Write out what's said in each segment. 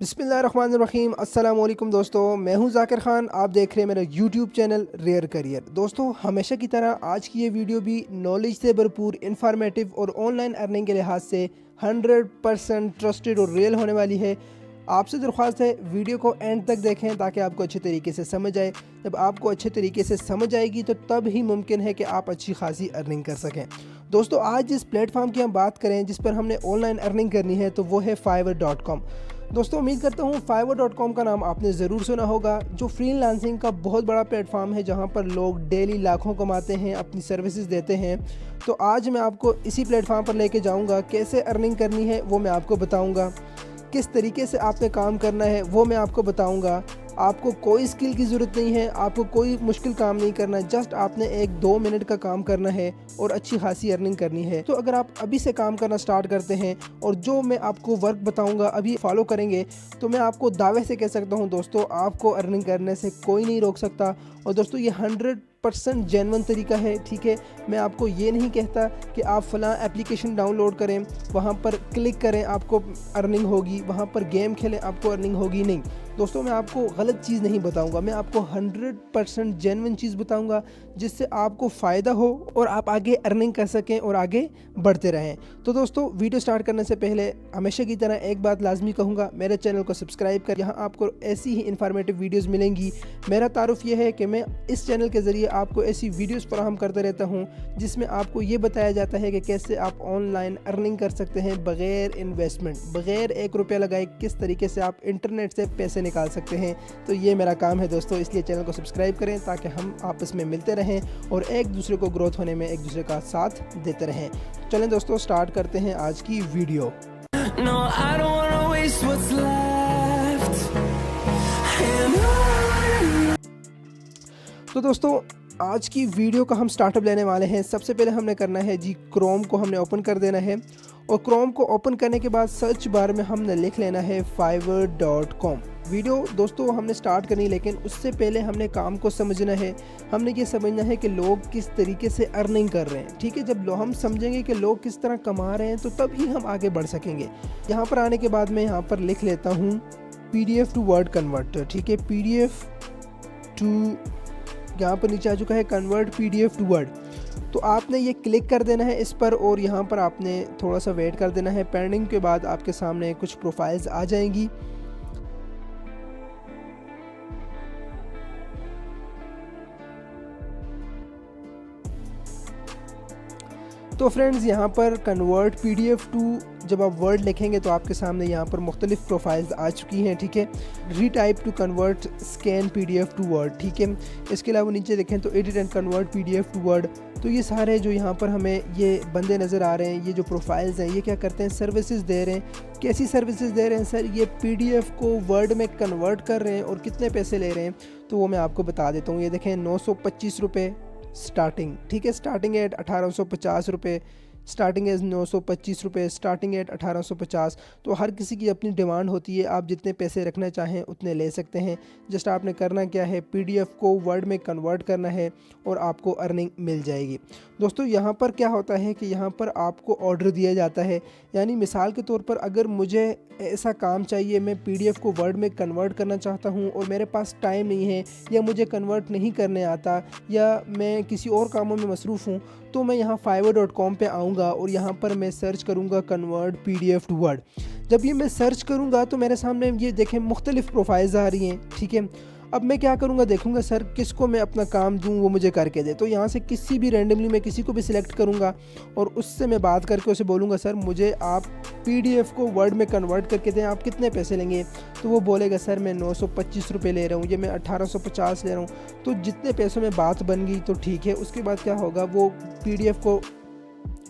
बिस्मिल्लाहिर्रहमानिर्रहीम अस्सलाम वालेकुम दोस्तों, मैं हूं ज़ाकिर ख़ान। आप देख रहे हैं मेरा यूट्यूब चैनल रेयर करियर। दोस्तों, हमेशा की तरह आज की ये वीडियो भी नॉलेज से भरपूर, इन्फॉर्मेटिव और ऑनलाइन अर्निंग के लिहाज से 100% ट्रस्टेड और रियल होने वाली है। आपसे दरख्वास्त है वीडियो को एंड तक देखें ताकि आपको अच्छे तरीके से समझ आए। जब आपको अच्छे तरीके से समझ आएगी तो तब ही मुमकिन है कि आप अच्छी खासी अर्निंग कर सकें। दोस्तों, आज जिस प्लेटफॉर्म की हम बात करें जिस पर हमने ऑनलाइन अर्निंग करनी है तो वो है fiverr.com। दोस्तों, उम्मीद करता हूँ fiverr.com का नाम आपने ज़रूर सुना होगा, जो फ्रीलांसिंग का बहुत बड़ा प्लेटफॉर्म है जहाँ पर लोग डेली लाखों कमाते हैं, अपनी सर्विसेज देते हैं। तो आज मैं आपको इसी प्लेटफॉर्म पर लेके जाऊँगा। कैसे अर्निंग करनी है वो मैं आपको बताऊँगा, किस तरीके से आपने काम करना है वो मैं आपको बताऊँगा। आपको कोई स्किल की ज़रूरत नहीं है, आपको कोई मुश्किल काम नहीं करना, जस्ट आपने 1-2 मिनट का काम करना है और अच्छी खासी अर्निंग करनी है। तो अगर आप अभी से काम करना स्टार्ट करते हैं और जो मैं आपको वर्क बताऊंगा अभी फॉलो करेंगे तो मैं आपको दावे से कह सकता हूं दोस्तों, आपको अर्निंग करने से कोई नहीं रोक सकता। और दोस्तों, ये 100% जेन्युइन तरीका है, ठीक है। मैं आपको ये नहीं कहता कि आप फ़लाँ एप्लीकेशन डाउनलोड करें, वहाँ पर क्लिक करें आपको अर्निंग होगी, वहाँ पर गेम खेलें आपको अर्निंग होगी, नहीं। दोस्तों, मैं आपको गलत चीज़ नहीं बताऊंगा, मैं आपको 100% जेन्युइन चीज़ बताऊंगा जिससे आपको फ़ायदा हो और आप आगे अर्निंग कर सकें और आगे बढ़ते रहें। तो दोस्तों, वीडियो स्टार्ट करने से पहले हमेशा की तरह एक बात लाजमी कहूँगा, मेरे चैनल को सब्सक्राइब कर, यहाँ आपको ऐसी ही इन्फॉर्मेटिव वीडियोज़ मिलेंगी। मेरा तारुफ ये है कि मैं इस चैनल के ज़रिए आपको ऐसी वीडियोज़ फराहम करता रहता हूँ जिसमें आपको ये बताया जाता है कि कैसे आप ऑनलाइन अर्निंग कर सकते हैं बग़ैर इन्वेस्टमेंट, बग़ैर 1 रुपया लगाए किस तरीके से आप इंटरनेट से पैसे निकाल सकते हैं। तो ये मेरा काम है दोस्तों, इसलिए चैनल को सब्सक्राइब करें ताकि हम आपस में मिलते रहें और एक दूसरे को ग्रोथ होने में एक दूसरे का साथ देते रहें। चलें दोस्तों, स्टार्ट करते हैं आज की video. No, I don't wanna waste what's left. तो दोस्तों, आज की वीडियो का हम स्टार्टअप लेने वाले हैं। सबसे पहले हमने करना है जी, क्रोम को हमने ओपन कर देना है और क्रोम को ओपन करने के बाद सर्च बार में हमने लिख लेना है fiverr.com। वीडियो दोस्तों हमने स्टार्ट करनी, लेकिन उससे पहले हमने काम को समझना है। हमने ये समझना है कि लोग किस तरीके से अर्निंग कर रहे हैं, ठीक है। जब हम समझेंगे कि लोग किस तरह कमा रहे हैं तो तब ही हम आगे बढ़ सकेंगे। यहाँ पर आने के बाद मैं यहाँ पर लिख लेता हूँ PDF टू वर्ड कन्वर्टर, ठीक है। PDF टू, यहाँ पर नीचे आ चुका है कन्वर्ट PDF टू वर्ड। तो आपने ये क्लिक कर देना है इस पर और यहाँ पर आपने थोड़ा सा वेट कर देना है। पेंडिंग के बाद आपके सामने कुछ प्रोफाइल्स आ जाएंगी। तो फ्रेंड्स, यहाँ पर कन्वर्ट PDF टू जब आप वर्ड लिखेंगे तो आपके सामने यहाँ पर मुख्तलिफ प्रोफाइल्स आ चुकी हैं, ठीक है। Retype to convert scan PDF to word, ठीक है। इसके अलावा नीचे देखें तो edit and convert PDF to word. तो ये सारे जो यहाँ पर हमें ये बंदे नज़र आ रहे हैं, ये जो प्रोफाइल्स हैं, ये क्या करते हैं, सर्विसेज दे रहे हैं। कैसी सर्विसेज दे रहे हैं सर? ये PDF को वर्ड में कन्वर्ट कर रहे हैं और कितने पैसे ले रहे हैं तो वो मैं आपको बता देता हूँ। ये देखें 925 रुपये स्टार्टिंग, ठीक है। स्टार्टिंग एट 1850 रुपये, स्टार्टिंग एज 925 रुपये, स्टार्टिंग एट 1850। तो हर किसी की अपनी डिमांड होती है, आप जितने पैसे रखना चाहें उतने ले सकते हैं। जस्ट आपने करना क्या है, PDF को वर्ड में कन्वर्ट करना है और आपको अर्निंग मिल जाएगी। दोस्तों, यहाँ पर क्या होता है कि यहाँ पर आपको ऑर्डर दिया जाता है। यानी मिसाल के तौर पर अगर मुझे ऐसा काम चाहिए, मैं PDF को वर्ड में कन्वर्ट करना चाहता हूँ और मेरे पास टाइम नहीं है, या मुझे कन्वर्ट नहीं करने आता, या मैं किसी और कामों में मसरूफ़ हूँ, तो मैं यहाँ fiverr.com पे आऊँगा और यहाँ पर मैं सर्च करूँगा कन्वर्ट PDF टू वर्ड। जब ये मैं सर्च करूँगा तो मेरे सामने ये देखें मुख्तलिफ़ प्रोफाइल्स आ रही हैं, ठीक है। अब मैं क्या करूँगा, देखूँगा सर किसको मैं अपना काम दूँ वो मुझे करके दे। तो यहाँ से किसी भी रैंडमली मैं किसी को भी सिलेक्ट करूँगा और उससे मैं बात करके उसे बोलूँगा सर मुझे आप PDF को वर्ड में कन्वर्ट करके दें, आप कितने पैसे लेंगे? तो वो बोलेगा सर मैं 925 रुपये ले रहा हूँ, ये मैं 1850 ले रहा हूँ। तो जितने पैसों में बात बन गई तो ठीक है। उसके बाद क्या होगा, वो PDF को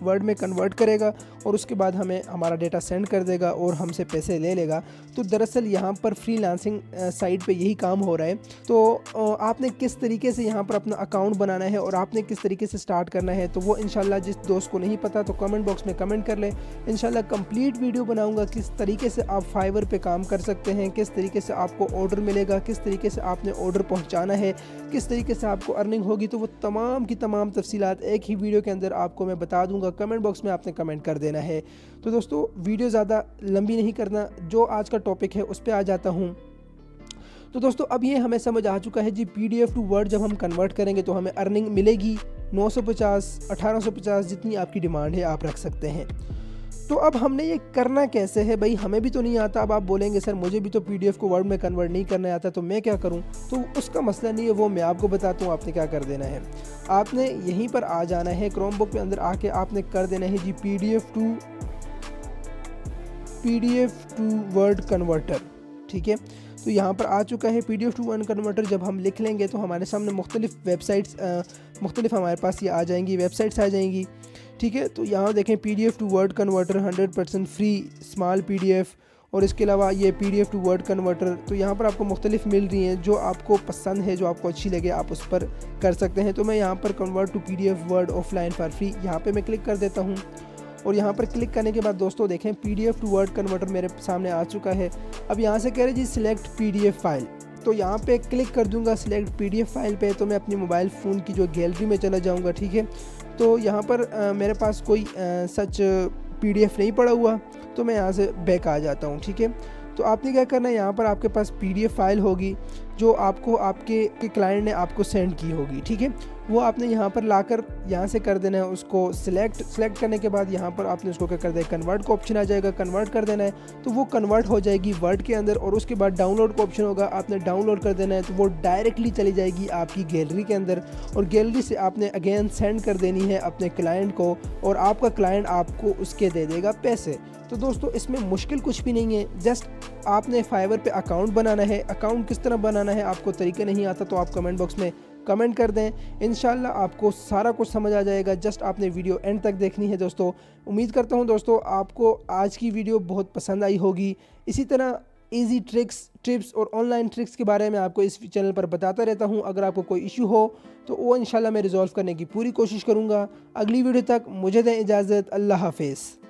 वर्ड में कन्वर्ट करेगा और उसके बाद हमें हमारा डेटा सेंड कर देगा और हमसे पैसे ले लेगा। तो दरअसल यहाँ पर फ्रीलांसिंग साइट पे यही काम हो रहा है। तो आपने किस तरीके से यहाँ पर अपना अकाउंट बनाना है और आपने किस तरीके से स्टार्ट करना है, तो वो इंशाल्लाह जिस दोस्त को नहीं पता तो कमेंट बॉक्स में कमेंट कर ले। इंशाल्लाह कंप्लीट वीडियो बनाऊँगा किस तरीके से आप फाइवर पे काम कर सकते हैं, किस तरीके से आपको ऑर्डर मिलेगा, किस तरीके से आपने ऑर्डर पहुँचाना है, किस तरीके से आपको अर्निंग होगी। तो वो तमाम की तमाम तफसीलात एक ही वीडियो के अंदर आपको मैं बता दूँगा। कमेंट बॉक्स में आपने कमेंट कर देना देना है। तो दोस्तों वीडियो ज़्यादा लंबी नहीं करना, जो आज का टॉपिक है उस पर आ जाता हूँ। तो दोस्तों अब ये हमें समझ आ चुका है जी, PDF टू वर्ड जब हम कन्वर्ट करेंगे तो हमें अर्निंग मिलेगी 950, 1850, जितनी आपकी डिमांड है आप रख सकते हैं। तो अब हमने ये करना कैसे है भाई, हमें भी तो नहीं आता। अब आप बोलेंगे सर मुझे भी तो PDF को वर्ड में कन्वर्ट नहीं करना आता, तो मैं क्या करूं? तो उसका मसला नहीं है, वो मैं आपको बताता हूं। आपने क्या कर देना है, आपने यहीं पर आ जाना है, क्रोम बुक के अंदर आके आपने कर देना है जी PDF टू वर्ड कन्वर्टर। ठीक है, तो यहाँ पर आ चुका है PDF टू वर्ड कन्वर्टर। जब हम लिख लेंगे तो हमारे सामने मुख्तलिफ वेबसाइट्स हमारे पास ये आ जाएंगी, वेबसाइट्स आ जाएंगी। ठीक है, तो यहाँ देखें PDF to word converter 100% free small PDF, और इसके अलावा ये PDF टू वर्ड कन्वर्टर। तो यहाँ पर आपको मुख्तलिफ मिल रही हैं, जो आपको पसंद है, जो आपको अच्छी लगे आप उस पर कर सकते हैं। तो मैं यहाँ पर convert to PDF word offline for free, यहाँ पर मैं क्लिक कर देता हूँ। और यहाँ पर क्लिक करने के बाद दोस्तों देखें PDF टू वर्ड कन्वर्टर मेरे सामने आ चुका है। अब यहाँ से कह रहे जी सिलेक्ट PDF फाइल, तो यहाँ पे क्लिक कर दूंगा सिलेक्ट PDF फाइल पे। तो मैं अपनी मोबाइल फ़ोन की जो गैलरी में चला जाऊँगा। ठीक है, तो यहाँ पर मेरे पास कोई सच PDF नहीं पड़ा हुआ, तो मैं यहाँ से बैक आ जाता हूँ। ठीक है, तो आपने क्या करना है, यहाँ पर आपके पास PDF फाइल होगी जो आपको आपके क्लाइंट ने आपको सेंड की होगी। ठीक है, वो आपने यहाँ पर लाकर यहाँ से कर देना है उसको सिलेक्ट करने के बाद यहाँ पर आपने उसको क्या कर देना है, कन्वर्ट का ऑप्शन आ जाएगा, कन्वर्ट कर देना है। तो वो कन्वर्ट हो जाएगी वर्ड के अंदर, और उसके बाद डाउनलोड का ऑप्शन होगा, आपने डाउनलोड कर देना है। तो वो डायरेक्टली चली जाएगी आपकी गैलरी के अंदर, और गैलरी से आपने अगेन सेंड कर देनी है अपने क्लाइंट को, और आपका क्लाइंट आपको उसके दे देगा पैसे। तो दोस्तों इसमें मुश्किल कुछ भी नहीं है, जस्ट आपने फाइवर पे अकाउंट बनाना है। अकाउंट किस तरह बनाना है आपको तरीका नहीं आता तो आप कमेंट बॉक्स में कमेंट कर दें, इंशाल्लाह आपको सारा कुछ समझ आ जाएगा। जस्ट आपने वीडियो एंड तक देखनी है दोस्तों। उम्मीद करता हूं दोस्तों आपको आज की वीडियो बहुत पसंद आई होगी। इसी तरह इजी ट्रिक्स, टिप्स और ऑनलाइन ट्रिक्स के बारे में आपको इस चैनल पर बताता रहता हूं। अगर आपको कोई इशू हो तो वो इंशाल्लाह मैं रिजॉल्व करने की पूरी कोशिश करूंगा। अगली वीडियो तक मुझे दें इजाज़त। अल्लाह हाफिज़।